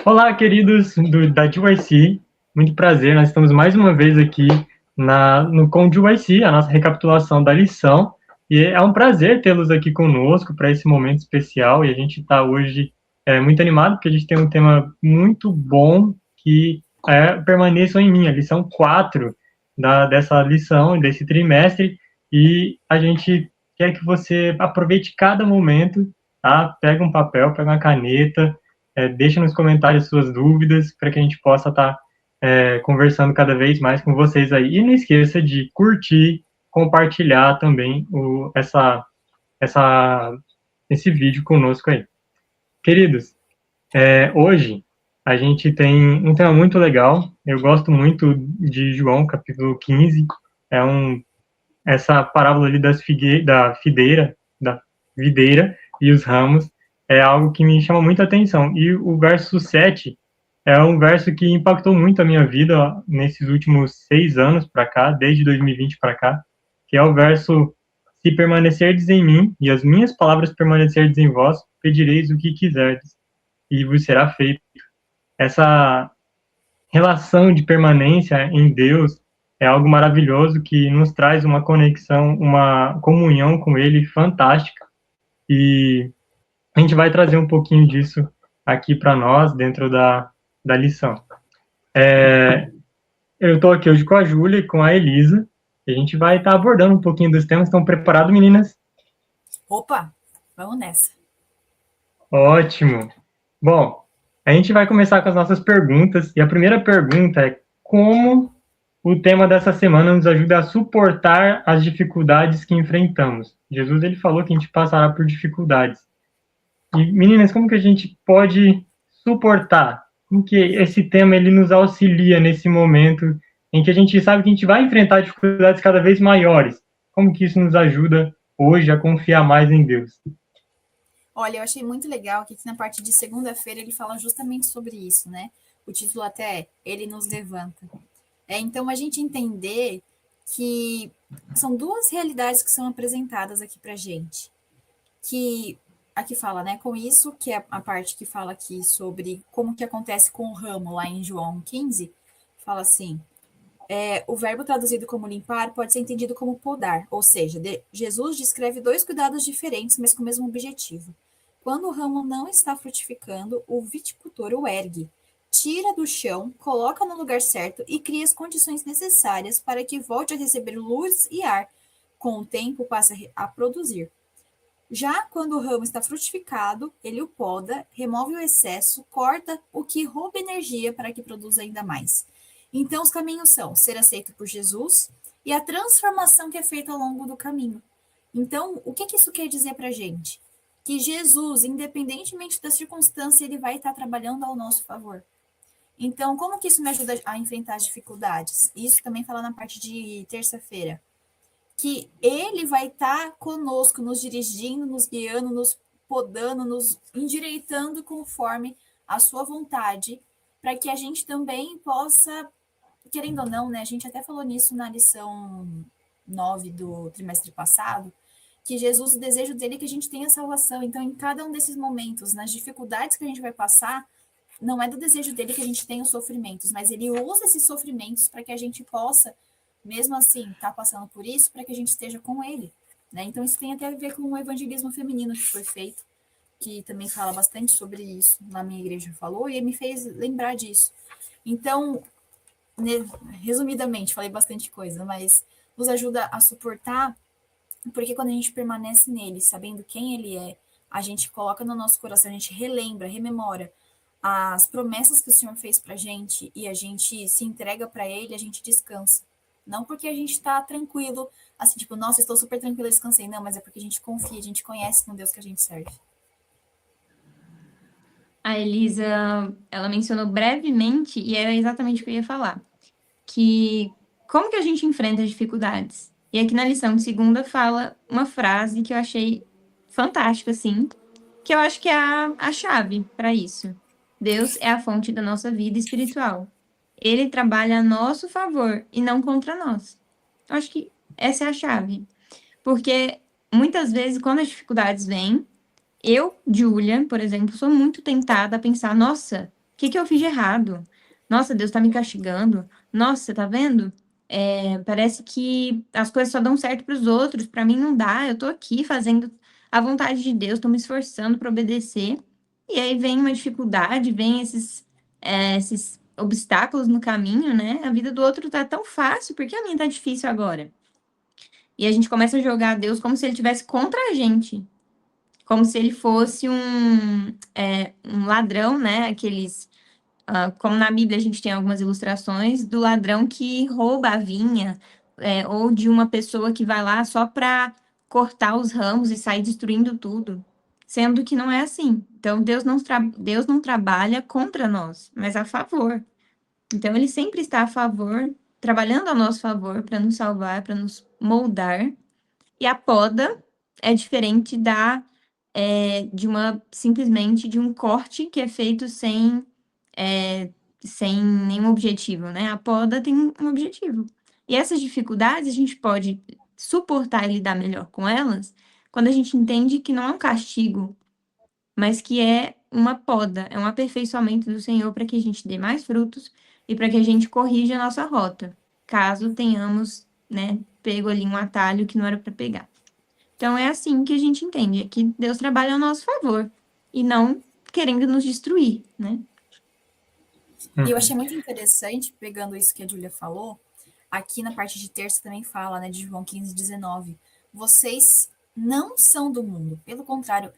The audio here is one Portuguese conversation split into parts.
Olá, queridos da GYC, muito prazer, nós estamos mais uma vez aqui com o GYC, a nossa recapitulação da lição, e é um prazer tê-los aqui conosco para esse momento especial, e a gente está hoje muito animado, porque a gente tem um tema muito bom, que é Permaneçam em Mim, a lição 4 dessa lição, desse trimestre, e a gente quer que você aproveite cada momento, tá? Pega um papel, pega uma caneta, deixa nos comentários suas dúvidas para que a gente possa estar conversando cada vez mais com vocês aí. E não esqueça de curtir, compartilhar também essa, esse vídeo conosco aí. Queridos, hoje a gente tem um tema muito legal. Eu gosto muito de João, capítulo 15. É essa parábola ali da videira e os ramos é algo que me chama muita atenção. E o verso 7 é um verso que impactou muito a minha vida nesses últimos 6 anos para cá, desde 2020 para cá, que é o verso: se permanecerdes em mim e as minhas palavras permanecerdes em vós, pedireis o que quiserdes e vos será feito. Essa relação de permanência em Deus é algo maravilhoso que nos traz uma conexão, uma comunhão com Ele fantástica. E a gente vai trazer um pouquinho disso aqui para nós, dentro da lição. Eu estou aqui hoje com a Júlia e com a Elisa, e a gente vai estar abordando um pouquinho dos temas. Estão preparados, meninas? Opa, vamos nessa. Ótimo. Bom, a gente vai começar com as nossas perguntas, e a primeira pergunta é: como o tema dessa semana nos ajuda a suportar as dificuldades que enfrentamos? Jesus, ele falou que a gente passará por dificuldades. E, meninas, como que a gente pode suportar? Em que esse tema ele nos auxilia nesse momento em que a gente sabe que a gente vai enfrentar dificuldades cada vez maiores? Como que isso nos ajuda hoje a confiar mais em Deus? Olha, eu achei muito legal que aqui na parte de segunda-feira ele fala justamente sobre isso, né? O título até é Ele nos levanta. Então, a gente entender que são duas realidades que são apresentadas aqui pra gente. Que aqui fala, né? Com isso, que é a parte que fala aqui sobre como que acontece com o ramo lá em João 15, fala assim: o verbo traduzido como limpar pode ser entendido como podar, ou seja, Jesus descreve dois cuidados diferentes, mas com o mesmo objetivo. Quando o ramo não está frutificando, o viticultor o ergue, tira do chão, coloca no lugar certo e cria as condições necessárias para que volte a receber luz e ar. Com o tempo, passa a produzir. Já quando o ramo está frutificado, ele o poda, remove o excesso, corta o que rouba energia para que produza ainda mais. Então, os caminhos são ser aceito por Jesus e a transformação que é feita ao longo do caminho. Então, o que isso quer dizer para a gente? Que Jesus, independentemente da circunstância, ele vai estar trabalhando ao nosso favor. Então, como que isso me ajuda a enfrentar as dificuldades? Isso também fala na parte de terça-feira. Que ele vai estar conosco, nos dirigindo, nos guiando, nos podando, nos endireitando conforme a sua vontade, para que a gente também possa, querendo ou não, né? A gente até falou nisso na lição 9 do trimestre passado, que Jesus, o desejo dele é que a gente tenha salvação. Então, em cada um desses momentos, nas dificuldades que a gente vai passar, não é do desejo dele que a gente tenha os sofrimentos, mas ele usa esses sofrimentos para que a gente possa, mesmo assim, estar passando por isso, para que a gente esteja com ele. Né? Então, isso tem até a ver com o evangelismo feminino que foi feito, que também fala bastante sobre isso, na minha igreja falou, e me fez lembrar disso. Então, resumidamente, falei bastante coisa, mas nos ajuda a suportar, porque quando a gente permanece nele, sabendo quem ele é, a gente coloca no nosso coração, a gente relembra, rememora as promessas que o Senhor fez para a gente e a gente se entrega para ele, a gente descansa. Não porque a gente está tranquilo, assim, tipo, nossa, estou super tranquila, descansei. Não, mas é porque a gente confia, a gente conhece no Deus que a gente serve. A Elisa, ela mencionou brevemente, e era exatamente o que eu ia falar, que como que a gente enfrenta as dificuldades? E aqui na lição de segunda fala uma frase que eu achei fantástica, assim, que eu acho que é a chave para isso. Deus é a fonte da nossa vida espiritual. Ele trabalha a nosso favor e não contra nós. Eu acho que essa é a chave. Porque muitas vezes, quando as dificuldades vêm, eu, Júlia, por exemplo, sou muito tentada a pensar, nossa, que eu fiz de errado? Nossa, Deus tá me castigando. Nossa, você tá vendo? Parece que as coisas só dão certo para os outros, para mim não dá. Eu tô aqui fazendo a vontade de Deus, tô me esforçando para obedecer. E aí vem uma dificuldade, vem esses obstáculos no caminho, né? A vida do outro tá tão fácil, por que a minha tá difícil agora? E a gente começa a jogar Deus como se ele tivesse contra a gente, como se ele fosse um ladrão, né? Como na Bíblia a gente tem algumas ilustrações do ladrão que rouba a vinha, ou de uma pessoa que vai lá só para cortar os ramos e sair destruindo tudo, sendo que não é assim. Então Deus não trabalha contra nós, mas a favor. Então ele sempre está a favor, trabalhando a nosso favor para nos salvar, para nos moldar. E a poda é diferente simplesmente de um corte que é feito sem nenhum objetivo, né? A poda tem um objetivo. E essas dificuldades a gente pode suportar e lidar melhor com elas quando a gente entende que não é um castigo, mas que é uma poda, é um aperfeiçoamento do Senhor para que a gente dê mais frutos e para que a gente corrija a nossa rota, caso tenhamos, né, pego ali um atalho que não era para pegar. Então é assim que a gente entende, é que Deus trabalha ao nosso favor e não querendo nos destruir, né? E eu achei muito interessante, pegando isso que a Júlia falou, aqui na parte de terça também fala, né, de João 15:19. Vocês não são do mundo, pelo contrário,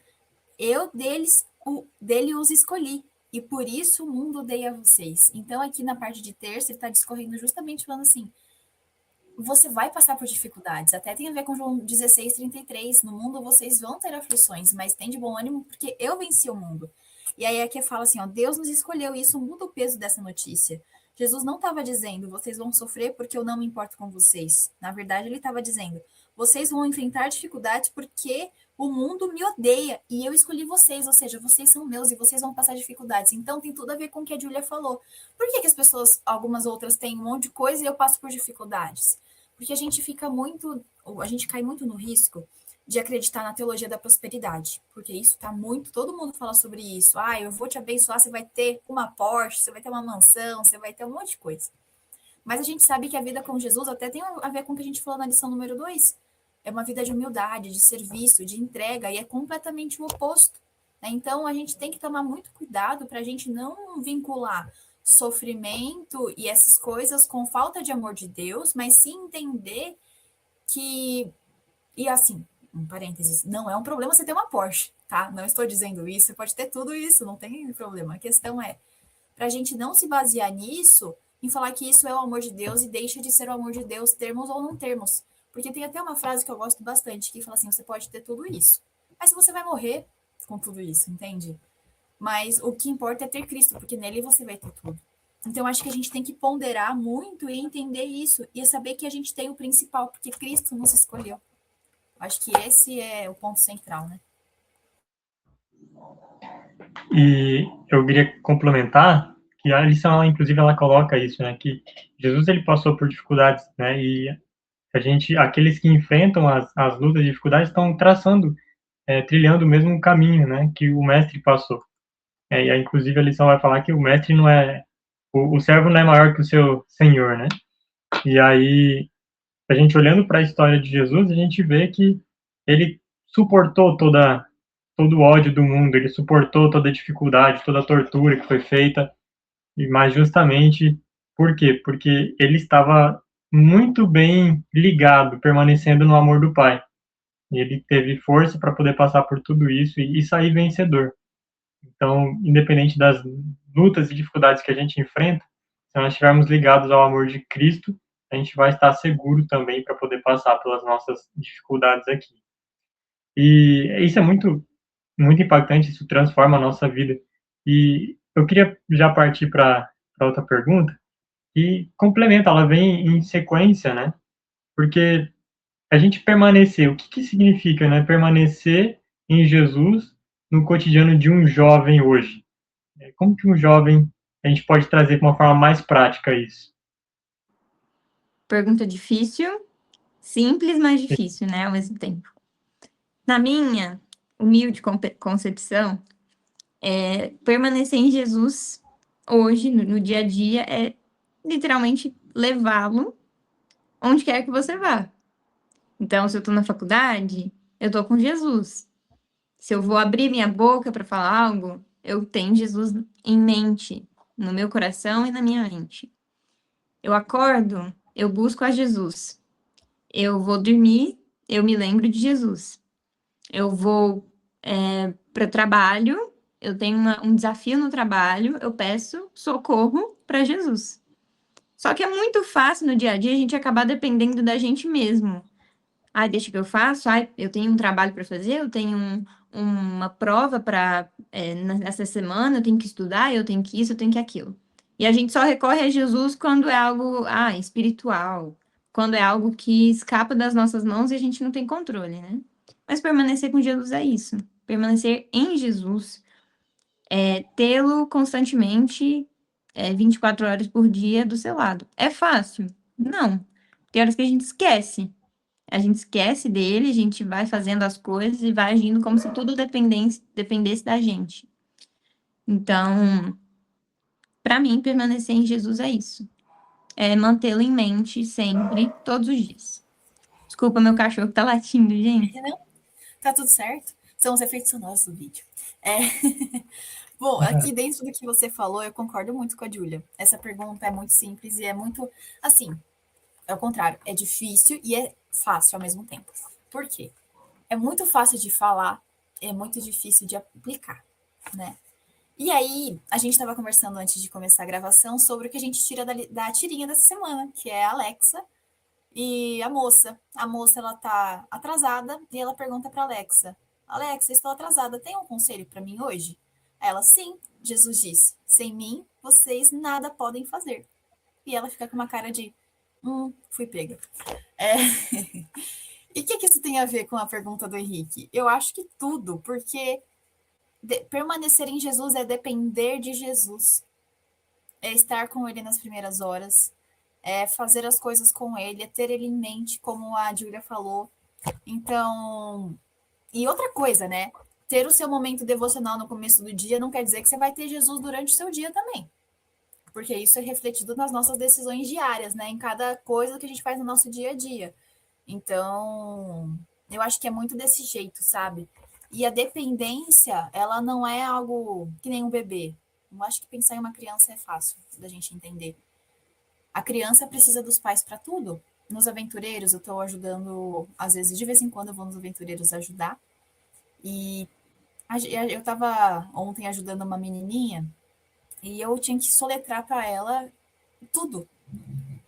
eu dele os escolhi, e por isso o mundo odeia vocês. Então, aqui na parte de terça, ele está discorrendo justamente falando assim: você vai passar por dificuldades, até tem a ver com João 16:33. No mundo vocês vão ter aflições, mas tem de bom ânimo, porque eu venci o mundo. E aí aqui fala assim, ó, Deus nos escolheu, e isso muda o peso dessa notícia. Jesus não estava dizendo, vocês vão sofrer porque eu não me importo com vocês. Na verdade, ele estava dizendo, vocês vão enfrentar dificuldades porque o mundo me odeia e eu escolhi vocês, ou seja, vocês são meus e vocês vão passar dificuldades. Então tem tudo a ver com o que a Júlia falou. Por que as pessoas, algumas outras, têm um monte de coisa e eu passo por dificuldades? Porque a gente cai muito no risco de acreditar na teologia da prosperidade, porque isso tá muito, todo mundo fala sobre isso. Ah, eu vou te abençoar, você vai ter uma Porsche, você vai ter uma mansão, você vai ter um monte de coisa. Mas a gente sabe que a vida com Jesus até tem a ver com o que a gente falou na lição número 2. É uma vida de humildade, de serviço, de entrega, e é completamente o oposto. Né? Então, a gente tem que tomar muito cuidado para a gente não vincular sofrimento e essas coisas com falta de amor de Deus, mas sim entender que, e assim, um parênteses, não é um problema você ter uma Porsche, tá? Não estou dizendo isso, você pode ter tudo isso, não tem problema. A questão é, para a gente não se basear nisso, em falar que isso é o amor de Deus e deixa de ser o amor de Deus, termos ou não termos. Porque tem até uma frase que eu gosto bastante, que fala assim, você pode ter tudo isso, mas você vai morrer com tudo isso, entende? Mas o que importa é ter Cristo, porque nele você vai ter tudo. Então, acho que a gente tem que ponderar muito e entender isso, e saber que a gente tem o principal, porque Cristo nos escolheu. Acho que esse é o ponto central, né? E eu queria complementar que a lição, inclusive, ela coloca isso, né, que Jesus ele passou por dificuldades, né, e aqueles que enfrentam as lutas e dificuldades estão traçando, trilhando o mesmo caminho, né, que o mestre passou. E aí, inclusive, a lição vai falar que o mestre não é, o servo não é maior que o seu senhor, né? E aí, a gente olhando para a história de Jesus, a gente vê que ele suportou todo o ódio do mundo, ele suportou toda a dificuldade, toda a tortura que foi feita, mas justamente por quê? Porque ele estava muito bem ligado, permanecendo no amor do Pai. E ele teve força para poder passar por tudo isso e sair vencedor. Então, independente das lutas e dificuldades que a gente enfrenta, se nós estivermos ligados ao amor de Cristo, a gente vai estar seguro também para poder passar pelas nossas dificuldades aqui. E isso é muito, muito impactante, isso transforma a nossa vida. E eu queria já partir para outra pergunta, e complementa, ela vem em sequência, né? Porque a gente permanecer, o que significa, né? Permanecer em Jesus no cotidiano de um jovem hoje. Como que um jovem, a gente pode trazer de uma forma mais prática isso? Pergunta difícil, simples, mas difícil, né? Ao mesmo tempo. Na minha humilde concepção, permanecer em Jesus hoje, no dia a dia, é literalmente levá-lo onde quer que você vá. Então, se eu tô na faculdade, eu tô com Jesus. Se eu vou abrir minha boca para falar algo, eu tenho Jesus em mente, no meu coração e na minha mente. Eu acordo, eu busco a Jesus. Eu vou dormir, eu me lembro de Jesus. Eu vou para o trabalho, eu tenho um desafio no trabalho, eu peço socorro para Jesus. Só que é muito fácil no dia a dia a gente acabar dependendo da gente mesmo. Ai, deixa que eu faço. Ai, eu tenho um trabalho para fazer, eu tenho uma prova para nessa semana, eu tenho que estudar, eu tenho que isso, eu tenho que aquilo. E a gente só recorre a Jesus quando é algo espiritual, quando é algo que escapa das nossas mãos e a gente não tem controle, né? Mas permanecer com Jesus é isso. Permanecer em Jesus, tê-lo constantemente, 24 horas por dia do seu lado. É fácil? Não. Tem horas que a gente esquece. A gente esquece dele, a gente vai fazendo as coisas e vai agindo como se tudo dependesse da gente. Então, para mim, permanecer em Jesus é isso. É mantê-lo em mente sempre, todos os dias. Desculpa, meu cachorro tá latindo, gente. Não, tá tudo certo. São os efeitos sonoros do vídeo. É. Bom, aqui dentro do que você falou, eu concordo muito com a Júlia. Essa pergunta é muito simples e é muito, assim, é o contrário, é difícil e é fácil ao mesmo tempo. Por quê? É muito fácil de falar, é muito difícil de aplicar, né? E aí, a gente estava conversando antes de começar a gravação sobre o que a gente tira da tirinha dessa semana, que é a Alexa e a moça. A moça, ela tá atrasada e ela pergunta para Alexa: Alexa, estou atrasada, tem um conselho para mim hoje? Ela: sim. Jesus disse: sem mim, vocês nada podem fazer. E ela fica com uma cara de: fui pega. É... E o que isso tem a ver com a pergunta do Henrique? Eu acho que tudo, porque permanecer em Jesus é depender de Jesus, é estar com ele nas primeiras horas, é fazer as coisas com ele, é ter ele em mente, como a Júlia falou. Então, e outra coisa, né? Ter o seu momento devocional no começo do dia não quer dizer que você vai ter Jesus durante o seu dia também. Porque isso é refletido nas nossas decisões diárias, né? Em cada coisa que a gente faz no nosso dia a dia. Então, eu acho que é muito desse jeito, sabe? E a dependência, ela não é algo que nem um bebê. Eu acho que pensar em uma criança é fácil da gente entender. A criança precisa dos pais para tudo. Nos aventureiros, eu estou ajudando, às vezes, de vez em quando eu vou nos aventureiros ajudar. E eu estava ontem ajudando uma menininha e eu tinha que soletrar para ela tudo.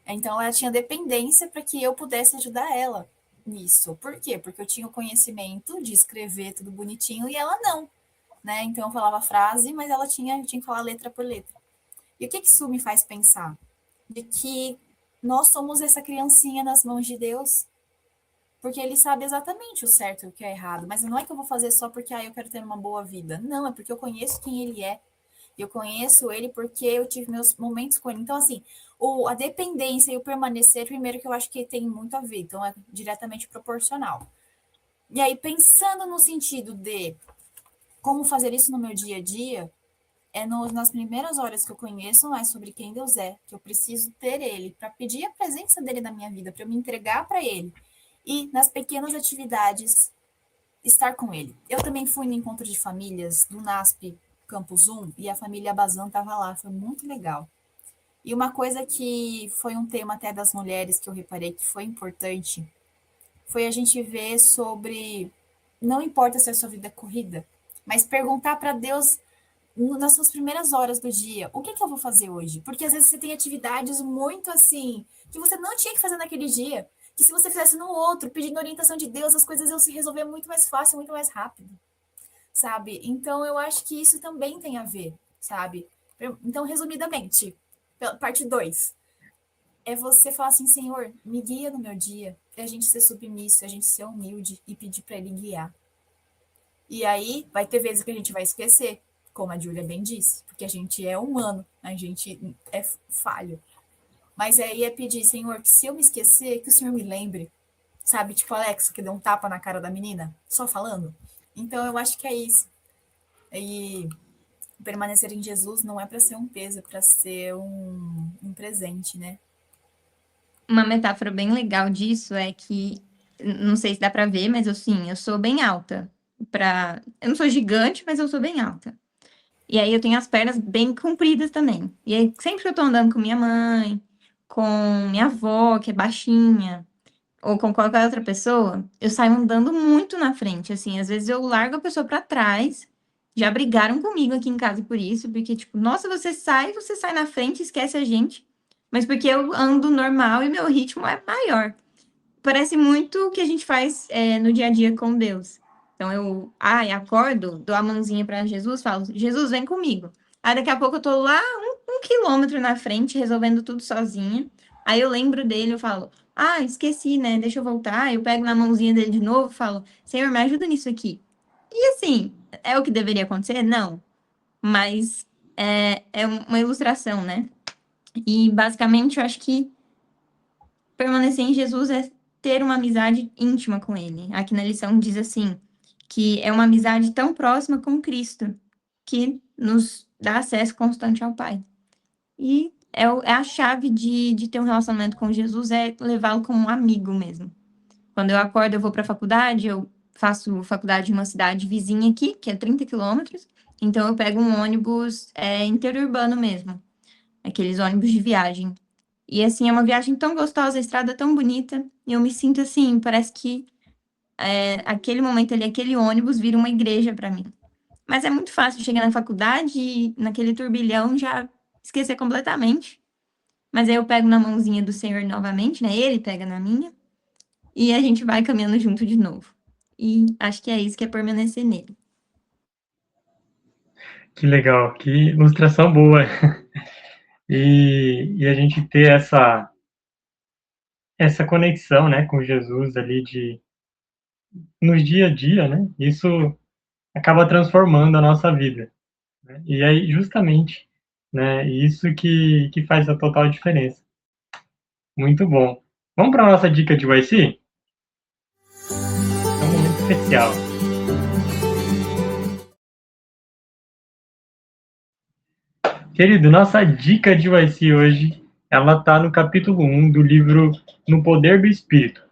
Então, ela tinha dependência para que eu pudesse ajudar ela nisso. Por quê? Porque eu tinha o conhecimento de escrever tudo bonitinho e ela não, né? Então, eu falava a frase, mas ela tinha que falar letra por letra. E o que isso me faz pensar? De que nós somos essa criancinha nas mãos de Deus, porque ele sabe exatamente o certo e o que é errado. Mas não é que eu vou fazer só porque eu quero ter uma boa vida. Não, é porque eu conheço quem ele é. Eu conheço ele porque eu tive meus momentos com ele. Então, assim, a dependência e o permanecer, primeiro que eu acho que tem muito a ver. Então, é diretamente proporcional. E aí, pensando no sentido de como fazer isso no meu dia a dia, nas primeiras horas que eu conheço mais sobre quem Deus é, que eu preciso ter ele, para pedir a presença dele na minha vida, para eu me entregar para ele. E nas pequenas atividades, estar com ele. Eu também fui no encontro de famílias do NASP Campus 1 e a família Bazan estava lá, foi muito legal. E uma coisa que foi um tema até das mulheres que eu reparei que foi importante, foi a gente ver sobre, não importa se a sua vida é corrida, mas perguntar para Deus nas suas primeiras horas do dia, o que eu vou fazer hoje? Porque às vezes você tem atividades muito assim, que você não tinha que fazer naquele dia, que se você fizesse no outro, pedindo orientação de Deus, as coisas iam se resolver muito mais fácil, muito mais rápido, sabe? Então eu acho que isso também tem a ver, sabe? Então, resumidamente, parte 2 é você falar assim, Senhor, me guia no meu dia, é a gente ser submisso, a gente ser humilde e pedir para ele guiar. E aí vai ter vezes que a gente vai esquecer, como a Júlia bem disse, porque a gente é humano, a gente é falho. Mas aí é pedir, Senhor, que se eu me esquecer, que o Senhor me lembre. Sabe, tipo Alexa, que deu um tapa na cara da menina, só falando. Então, eu acho que é isso. E permanecer em Jesus não é para ser um peso, é para ser um presente, né? Uma metáfora bem legal disso é que, não sei se dá pra ver, mas eu sou bem alta. Eu não sou gigante, mas eu sou bem alta. E aí eu tenho as pernas bem compridas também. E aí sempre que eu tô andando com minha mãe, com minha avó, que é baixinha, ou com qualquer outra pessoa, eu saio andando muito na frente, assim, às vezes eu largo a pessoa pra trás. Já brigaram comigo aqui em casa por isso, porque tipo, nossa, você sai na frente, e esquece a gente. Mas porque eu ando normal e meu ritmo é maior. Parece muito o que a gente faz no dia a dia com Deus. Então eu acordo, dou a mãozinha para Jesus, falo, Jesus, vem comigo. Aí daqui a pouco eu tô lá um quilômetro na frente, resolvendo tudo sozinha. Aí eu lembro dele, eu falo, esqueci, né? Deixa eu voltar. Eu pego na mãozinha dele de novo, falo, Senhor, me ajuda nisso aqui. E assim, é o que deveria acontecer? Não. Mas é uma ilustração, né? E basicamente eu acho que permanecer em Jesus é ter uma amizade íntima com Ele. Aqui na lição diz assim, que é uma amizade tão próxima com Cristo, que nos dá acesso constante ao Pai. E é a chave de ter um relacionamento com Jesus, é levá-lo como um amigo mesmo. Quando eu acordo, eu vou para a faculdade, eu faço faculdade em uma cidade vizinha aqui, que é 30 quilômetros, então eu pego um ônibus interurbano mesmo, aqueles ônibus de viagem. E assim, é uma viagem tão gostosa, a estrada é tão bonita, e eu me sinto assim, parece que aquele momento ali, aquele ônibus vira uma igreja para mim. Mas é muito fácil chegar na faculdade e naquele turbilhão já esquecer completamente. Mas aí eu pego na mãozinha do Senhor novamente, né? Ele pega na minha, e a gente vai caminhando junto de novo. E acho que é isso que é permanecer nele. Que legal, que ilustração boa. E a gente ter essa conexão, né, com Jesus ali no dia a dia, né? Isso acaba transformando a nossa vida, né? E aí justamente, né, isso que faz a total diferença. Muito bom. Vamos para a nossa dica de YC? É um momento especial. Querido, nossa dica de YC hoje, ela está no capítulo 1 do livro No Poder do Espírito.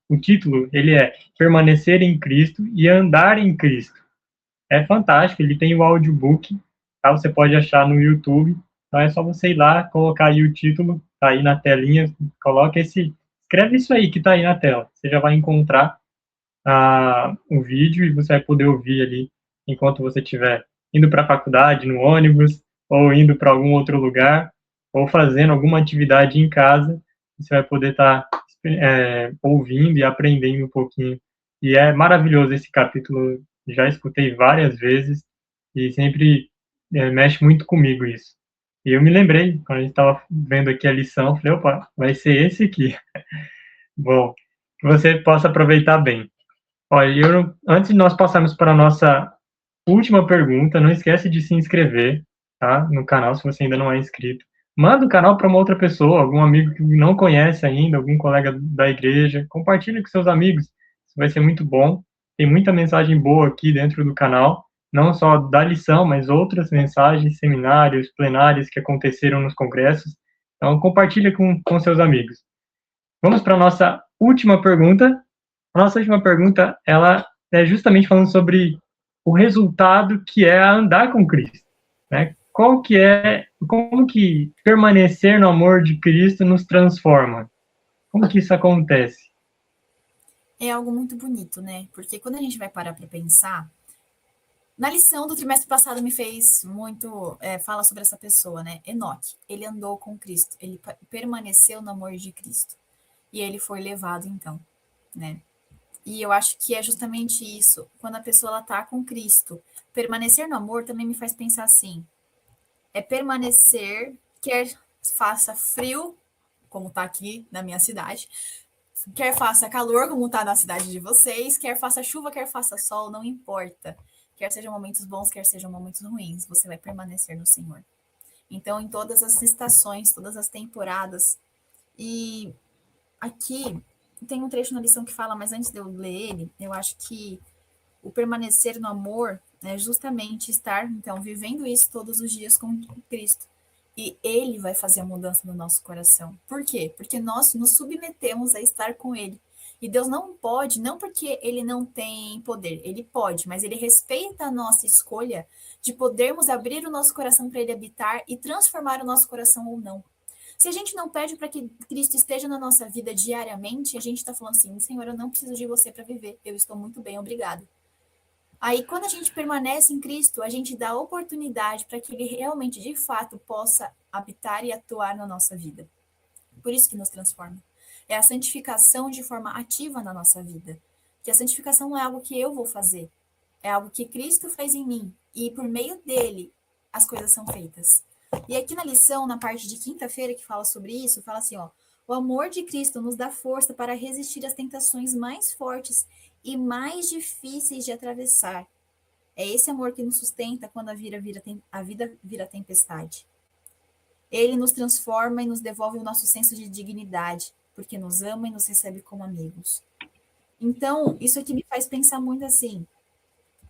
O título, ele é Permanecer em Cristo e Andar em Cristo. É fantástico, ele tem o audiobook, tá? Você pode achar no YouTube. Então é só você ir lá, colocar aí o título, tá aí na telinha, coloca escreve isso aí que tá aí na tela. Você já vai encontrar o vídeo e você vai poder ouvir ali enquanto você estiver indo para a faculdade, no ônibus, ou indo para algum outro lugar, ou fazendo alguma atividade em casa, você vai poder estar ouvindo e aprendendo um pouquinho. E é maravilhoso esse capítulo, já escutei várias vezes e sempre mexe muito comigo isso. E eu me lembrei, quando a gente estava vendo aqui a lição, falei, opa, vai ser esse aqui. Bom, que você possa aproveitar bem. Olha, antes de nós passarmos para a nossa última pergunta, não esquece de se inscrever, tá, no canal, se você ainda não é inscrito. Manda o canal para uma outra pessoa, algum amigo que não conhece ainda, algum colega da igreja. Compartilhe com seus amigos, isso vai ser muito bom. Tem muita mensagem boa aqui dentro do canal, não só da lição, mas outras mensagens, seminários, plenários que aconteceram nos congressos. Então, compartilhe com seus amigos. Vamos para a nossa última pergunta. A nossa última pergunta, ela é justamente falando sobre o resultado que é andar com Cristo, né? Como que permanecer no amor de Cristo nos transforma? Como que isso acontece? É algo muito bonito, né? Porque quando a gente vai parar para pensar, na lição do trimestre passado me fez muito, fala sobre essa pessoa, né? Enoque, ele andou com Cristo, ele permaneceu no amor de Cristo. E ele foi levado então, né? E eu acho que é justamente isso, quando a pessoa ela tá com Cristo. Permanecer no amor também me faz pensar assim, é permanecer, quer faça frio, como tá aqui na minha cidade, quer faça calor, como tá na cidade de vocês, quer faça chuva, quer faça sol, não importa. Quer sejam momentos bons, quer sejam momentos ruins, você vai permanecer no Senhor. Então, em todas as estações, todas as temporadas. E aqui tem um trecho na lição que fala, mas antes de eu ler ele, eu acho que o permanecer no amor É justamente estar, então, vivendo isso todos os dias com Cristo. E Ele vai fazer a mudança no nosso coração. Por quê? Porque nós nos submetemos a estar com Ele. E Deus não pode, não porque Ele não tem poder, Ele pode, mas Ele respeita a nossa escolha de podermos abrir o nosso coração para Ele habitar e transformar o nosso coração ou não. Se a gente não pede para que Cristo esteja na nossa vida diariamente, a gente está falando assim, Senhor, eu não preciso de você para viver, eu estou muito bem, obrigado. Aí, quando a gente permanece em Cristo, a gente dá oportunidade para que Ele realmente, de fato, possa habitar e atuar na nossa vida. Por isso que nos transforma. É a santificação de forma ativa na nossa vida. Que a santificação não é algo que eu vou fazer, é algo que Cristo fez em mim. E por meio dele, as coisas são feitas. E aqui na lição, na parte de quinta-feira, que fala sobre isso, fala assim, ó, o amor de Cristo nos dá força para resistir às tentações mais fortes e mais difíceis de atravessar. É esse amor que nos sustenta quando a vida vira tempestade. Ele nos transforma e nos devolve o nosso senso de dignidade, porque nos ama e nos recebe como amigos. Então, isso aqui me faz pensar muito assim.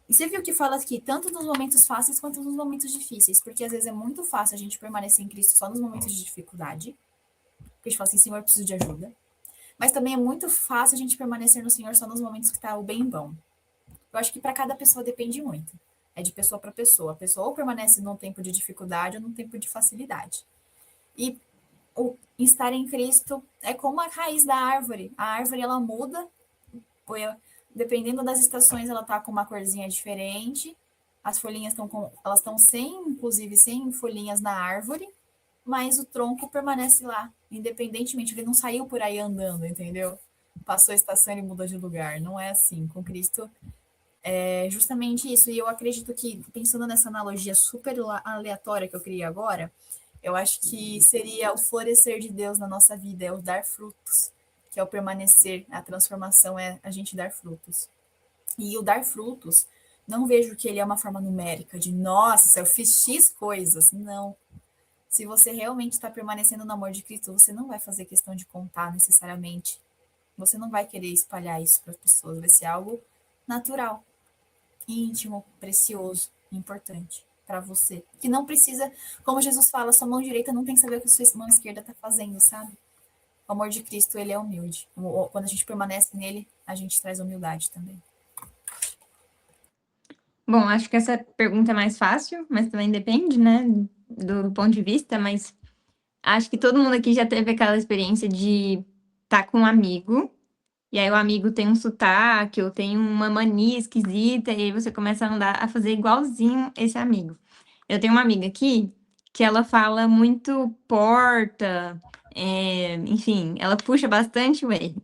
E você viu que fala aqui, tanto nos momentos fáceis quanto nos momentos difíceis, porque às vezes é muito fácil a gente permanecer em Cristo só nos momentos de dificuldade, porque a gente fala assim, Senhor, eu preciso de ajuda. Mas também é muito fácil a gente permanecer no Senhor só nos momentos que está o bem bom. Eu acho que para cada pessoa depende muito. É de pessoa para pessoa. A pessoa ou permanece num tempo de dificuldade ou num tempo de facilidade. E o estar em Cristo é como a raiz da árvore. A árvore, ela muda, dependendo das estações, ela tá com uma corzinha diferente. As folhinhas elas estão inclusive sem folhinhas na árvore, mas o tronco permanece lá, independentemente, ele não saiu por aí andando, entendeu? Passou a estação e mudou de lugar. Não é assim. Com Cristo é justamente isso. E eu acredito que, pensando nessa analogia super aleatória que eu criei agora, eu acho que seria o florescer de Deus na nossa vida, é o dar frutos, que é o permanecer. A transformação é a gente dar frutos. E o dar frutos, não vejo que ele é uma forma numérica, de nossa, eu fiz X coisas. Não. Se você realmente está permanecendo no amor de Cristo, você não vai fazer questão de contar necessariamente. Você não vai querer espalhar isso para as pessoas. Vai ser algo natural, íntimo, precioso, importante para você. Que não precisa, como Jesus fala, sua mão direita não tem que saber o que a sua mão esquerda está fazendo, sabe? O amor de Cristo, ele é humilde. Quando a gente permanece nele, a gente traz humildade também. Bom, acho que essa pergunta é mais fácil, mas também depende, né, do ponto de vista, mas acho que todo mundo aqui já teve aquela experiência de estar com um amigo, e aí o amigo tem um sotaque, ou tem uma mania esquisita, e aí você começa a andar, a fazer igualzinho esse amigo. Eu tenho uma amiga aqui, que ela fala muito porta, enfim, ela puxa bastante o R.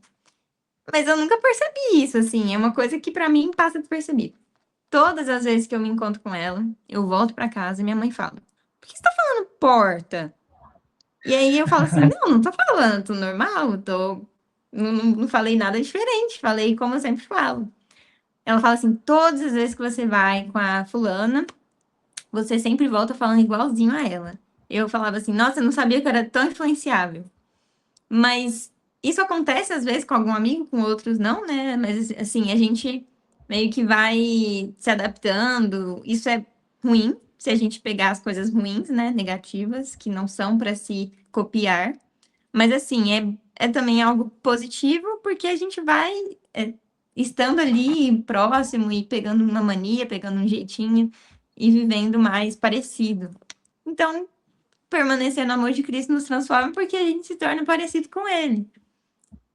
Mas eu nunca percebi isso, assim, é uma coisa que pra mim passa despercebido. Todas as vezes que eu me encontro com ela, eu volto pra casa e minha mãe fala: por que você tá falando porta? E aí eu falo assim: não tô falando, tô normal, não falei nada diferente, falei como eu sempre falo. Ela fala assim: todas as vezes que você vai com a fulana, você sempre volta falando igualzinho a ela. Eu falava assim: nossa, eu não sabia que eu era tão influenciável. Mas isso acontece às vezes com algum amigo, com outros não, né? Mas assim, a gente meio que vai se adaptando. Isso é ruim se a gente pegar as coisas ruins, né? Negativas, que não são para se copiar. Mas assim, é também algo positivo, porque a gente vai estando ali próximo e pegando uma mania, pegando um jeitinho e vivendo mais parecido. Então, permanecer no amor de Cristo nos transforma porque a gente se torna parecido com ele.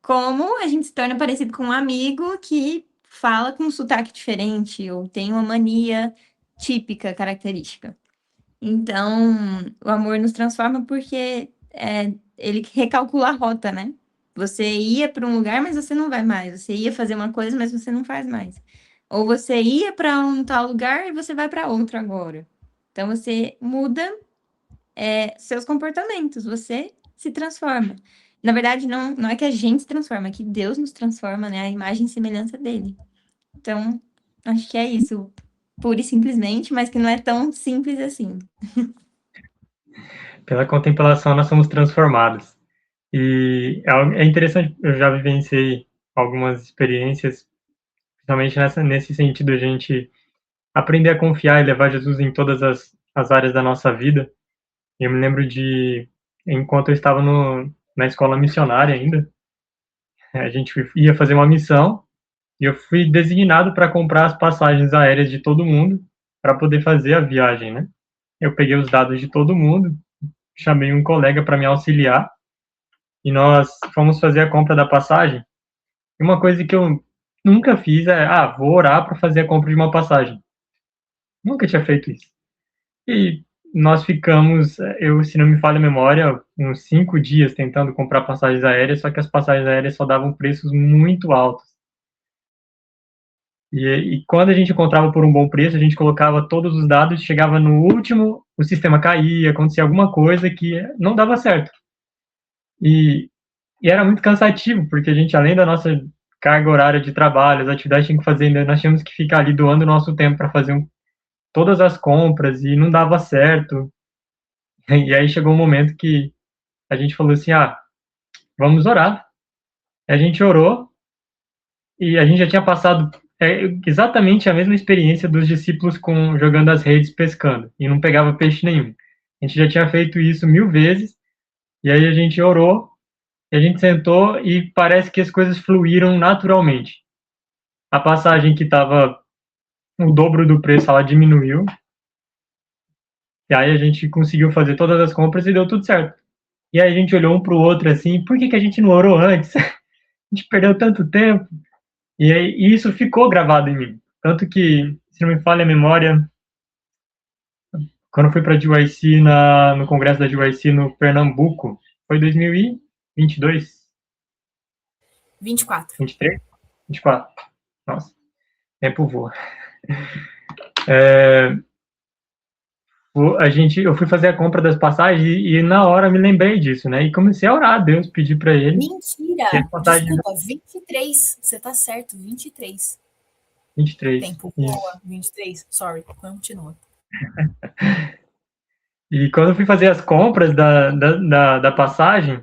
Como a gente se torna parecido com um amigo que fala com um sotaque diferente ou tem uma mania típica, característica. Então, o amor nos transforma porque ele recalcula a rota, né? Você ia para um lugar, mas você não vai mais. Você ia fazer uma coisa, mas você não faz mais. Ou você ia para um tal lugar e você vai para outro agora. Então, você muda seus comportamentos, você se transforma. Na verdade, não é que a gente se transforma, é que Deus nos transforma, né? A imagem e semelhança dele. Então, acho que é isso, pura e simplesmente, mas que não é tão simples assim. Pela contemplação, nós somos transformados. E é interessante, eu já vivenciei algumas experiências, principalmente nesse sentido, a gente aprender a confiar e levar Jesus em todas as áreas da nossa vida. Eu me lembro enquanto eu estava na escola missionária ainda, a gente ia fazer uma missão e eu fui designado para comprar as passagens aéreas de todo mundo para poder fazer a viagem, né? Eu peguei os dados de todo mundo, chamei um colega para me auxiliar e nós fomos fazer a compra da passagem. E uma coisa que eu nunca fiz vou orar para fazer a compra de uma passagem. Nunca tinha feito isso. E nós ficamos, se não me falha a memória, uns 5 dias tentando comprar passagens aéreas, só que as passagens aéreas só davam preços muito altos. E quando a gente encontrava por um bom preço, a gente colocava todos os dados, chegava no último, o sistema caía, acontecia alguma coisa que não dava certo. E era muito cansativo, porque a gente, além da nossa carga horária de trabalho, as atividades que tinha que fazer, nós tínhamos que ficar ali doando nosso tempo para fazer todas as compras e não dava certo. E aí chegou um momento que a gente falou assim, vamos orar. A gente orou e a gente já tinha passado exatamente a mesma experiência dos discípulos jogando as redes pescando e não pegava peixe nenhum. A gente já tinha feito isso 1000 vezes e aí a gente orou, e a gente sentou e parece que as coisas fluíram naturalmente. A passagem que estava o dobro do preço, ela diminuiu. E aí a gente conseguiu fazer todas as compras e deu tudo certo. E aí a gente olhou um para o outro assim, por que a gente não orou antes? A gente perdeu tanto tempo. E aí isso ficou gravado em mim. Tanto que, se não me falha a memória, quando eu fui para a GYC, no congresso da GYC no Pernambuco, foi 2022? 24. 23? 24. Nossa, tempo voa. Eu fui fazer a compra das passagens e na hora me lembrei disso, né? E comecei a orar a Deus, pedir para ele. Mentira! Desculpa, 23. Você tá certo, 23. 23. Tempo voa, 23. Sorry, continua. E quando eu fui fazer as compras da passagem,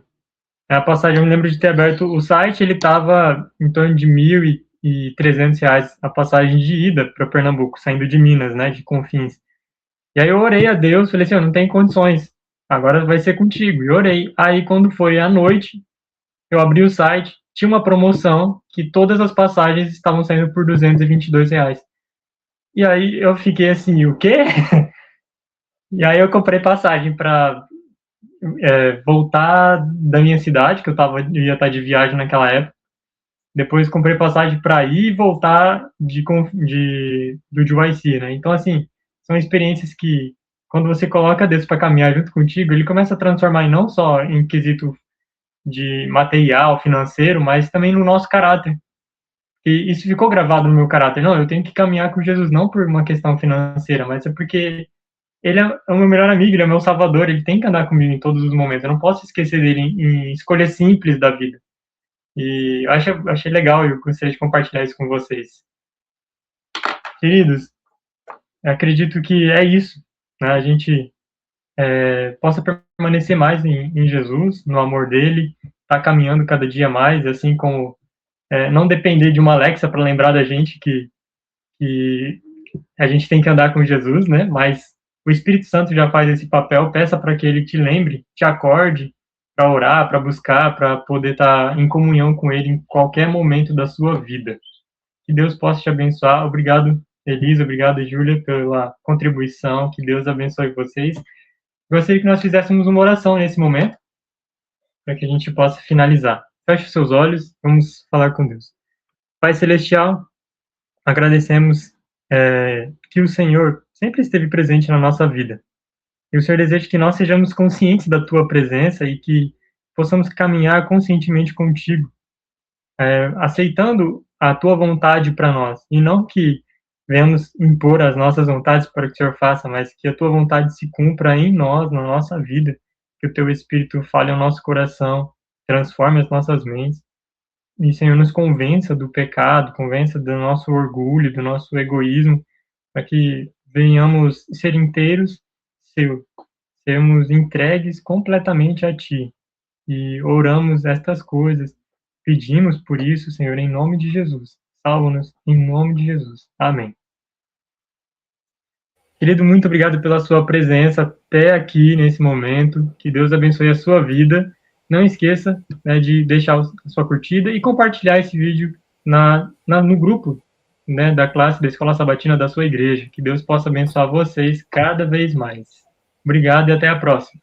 a passagem, eu me lembro de ter aberto o site, ele estava em torno de R$ 1.300 a passagem de ida para Pernambuco, saindo de Minas, né, de Confins. E aí eu orei a Deus, falei assim, eu não tenho condições, agora vai ser contigo. E orei. Aí quando foi à noite, eu abri o site, tinha uma promoção que todas as passagens estavam saindo por R$ 222. E aí eu fiquei assim, o quê? E aí eu comprei passagem para voltar da minha cidade, que eu ia estar de viagem naquela época. Depois comprei passagem para ir e voltar do GYC, né? Então, assim, são experiências que, quando você coloca Deus para caminhar junto contigo, ele começa a transformar não só em quesito de material, financeiro, mas também no nosso caráter. E isso ficou gravado no meu caráter. Não, eu tenho que caminhar com Jesus não por uma questão financeira, mas é porque ele é o meu melhor amigo, ele é o meu salvador, ele tem que andar comigo em todos os momentos. Eu não posso esquecer dele em escolhas simples da vida. E eu achei legal e eu gostaria de compartilhar isso com vocês. Queridos, eu acredito que é isso, né? A gente possa permanecer mais em Jesus, no amor dele, tá caminhando cada dia mais, assim como não depender de uma Alexa para lembrar da gente que a gente tem que andar com Jesus, né? Mas o Espírito Santo já faz esse papel, peça para que ele te lembre, te acorde para orar, para buscar, para poder estar em comunhão com ele em qualquer momento da sua vida. Que Deus possa te abençoar. Obrigado, Elisa, obrigado, Júlia, pela contribuição. Que Deus abençoe vocês. Gostaria que nós fizéssemos uma oração nesse momento, para que a gente possa finalizar. Feche os seus olhos, vamos falar com Deus. Pai Celestial, agradecemos que o Senhor sempre esteve presente na nossa vida. E o Senhor deseja que nós sejamos conscientes da Tua presença e que possamos caminhar conscientemente contigo, aceitando a Tua vontade para nós, e não que venhamos impor as nossas vontades para que o Senhor faça, mas que a Tua vontade se cumpra em nós, na nossa vida, que o Teu Espírito fale ao nosso coração, transforme as nossas mentes, e, Senhor, nos convença do pecado, convença do nosso orgulho, do nosso egoísmo, para que venhamos ser inteiros, sermos entregues completamente a Ti. E oramos estas coisas, pedimos por isso, Senhor, em nome de Jesus. Salva-nos em nome de Jesus. Amém. Querido, muito obrigado pela sua presença até aqui nesse momento. Que Deus abençoe a sua vida. Não esqueça, né, de deixar a sua curtida e compartilhar esse vídeo no grupo, né, da classe da Escola Sabatina da sua igreja. Que Deus possa abençoar vocês cada vez mais. Obrigado e até a próxima.